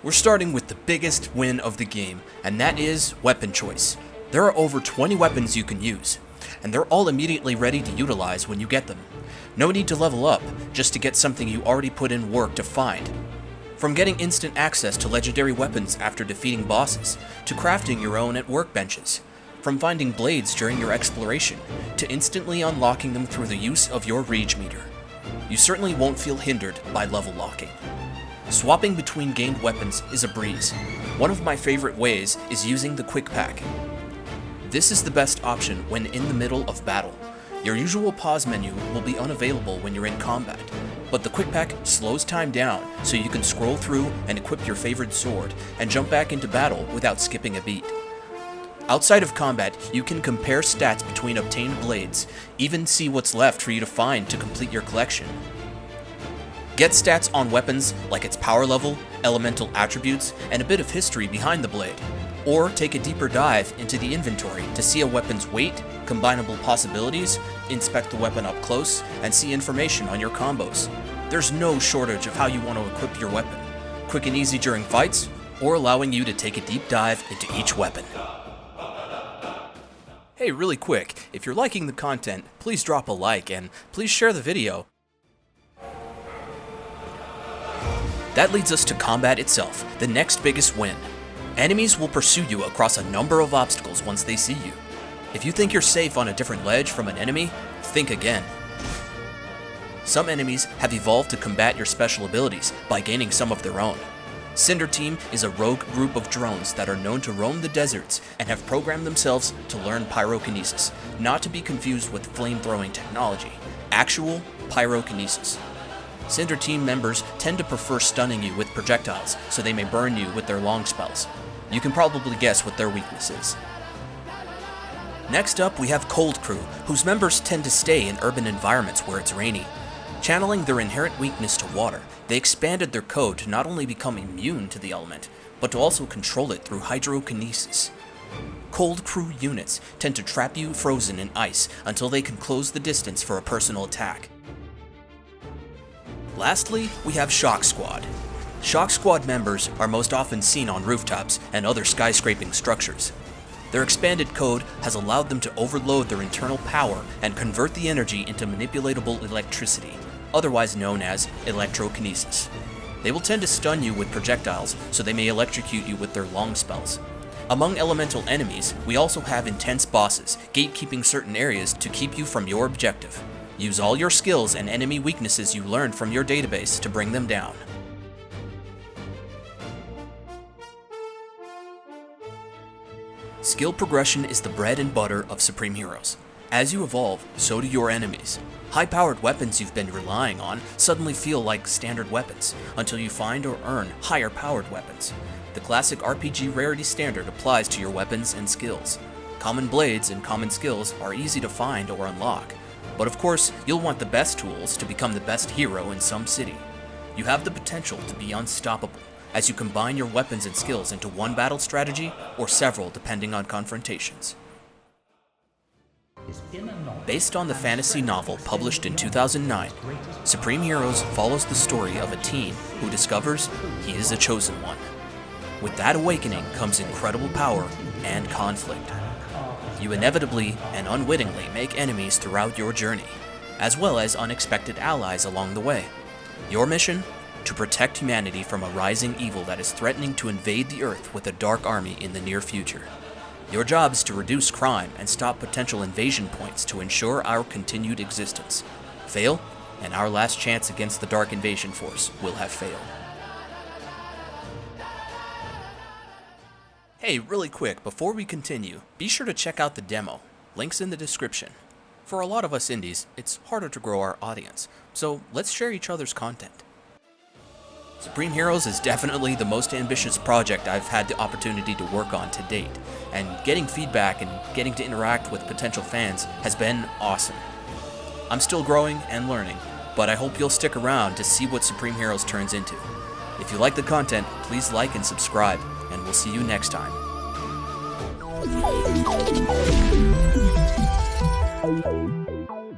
We're starting with the biggest win of the game, and that is weapon choice. There are over 20 weapons you can use, and they're all immediately ready to utilize when you get them. No need to level up, just to get something you already put in work to find. From getting instant access to legendary weapons after defeating bosses, to crafting your own at workbenches. From finding blades during your exploration, to instantly unlocking them through the use of your rage meter. You certainly won't feel hindered by level locking. Swapping between gained weapons is a breeze. One of my favorite ways is using the quick pack. This is the best option when in the middle of battle. Your usual pause menu will be unavailable when you're in combat, but the quick pack slows time down so you can scroll through and equip your favorite sword and jump back into battle without skipping a beat. Outside of combat, you can compare stats between obtained blades, even see what's left for you to find to complete your collection. Get stats on weapons like its power level, elemental attributes, and a bit of history behind the blade. Or take a deeper dive into the inventory to see a weapon's weight, combinable possibilities, inspect the weapon up close, and see information on your combos. There's no shortage of how you want to equip your weapon. Quick and easy during fights, or allowing you to take a deep dive into each weapon. Hey, really quick, if you're liking the content, please drop a like and please share the video. That leads us to combat itself, the next biggest win. Enemies will pursue you across a number of obstacles once they see you. If you think you're safe on a different ledge from an enemy, think again. Some enemies have evolved to combat your special abilities by gaining some of their own. Cinder Team is a rogue group of drones that are known to roam the deserts and have programmed themselves to learn pyrokinesis, not to be confused with flame-throwing technology, actual pyrokinesis. Cinder Team members tend to prefer stunning you with projectiles, so they may burn you with their long spells. You can probably guess what their weakness is. Next up, we have Cold Crew, whose members tend to stay in urban environments where it's rainy. Channeling their inherent weakness to water, they expanded their code to not only become immune to the element, but to also control it through hydrokinesis. Cold Crew units tend to trap you frozen in ice until they can close the distance for a personal attack. Lastly, we have Shock Squad. Shock Squad members are most often seen on rooftops and other skyscraping structures. Their expanded code has allowed them to overload their internal power and convert the energy into manipulatable electricity, otherwise known as electrokinesis. They will tend to stun you with projectiles, so they may electrocute you with their long spells. Among elemental enemies, we also have intense bosses, gatekeeping certain areas to keep you from your objective. Use all your skills and enemy weaknesses you learned from your database to bring them down. Skill progression is the bread and butter of Supreme Heroes. As you evolve, so do your enemies. High-powered weapons you've been relying on suddenly feel like standard weapons, until you find or earn higher-powered weapons. The classic RPG rarity standard applies to your weapons and skills. Common blades and common skills are easy to find or unlock. But of course, you'll want the best tools to become the best hero in some city. You have the potential to be unstoppable, as you combine your weapons and skills into one battle strategy, or several depending on confrontations. Based on the fantasy novel published in 2009, Supreme Heroes follows the story of a teen who discovers he is a chosen one. With that awakening comes incredible power and conflict. You inevitably and unwittingly make enemies throughout your journey, as well as unexpected allies along the way. Your mission? To protect humanity from a rising evil that is threatening to invade the Earth with a dark army in the near future. Your job is to reduce crime and stop potential invasion points to ensure our continued existence. Fail, and our last chance against the Dark Invasion Force will have failed. Hey, really quick, before we continue, be sure to check out the demo. Links in the description. For a lot of us indies, it's harder to grow our audience, so let's share each other's content. Supreme Heroes is definitely the most ambitious project I've had the opportunity to work on to date, and getting feedback and getting to interact with potential fans has been awesome. I'm still growing and learning, but I hope you'll stick around to see what Supreme Heroes turns into. If you like the content, please like and subscribe, and we'll see you next time.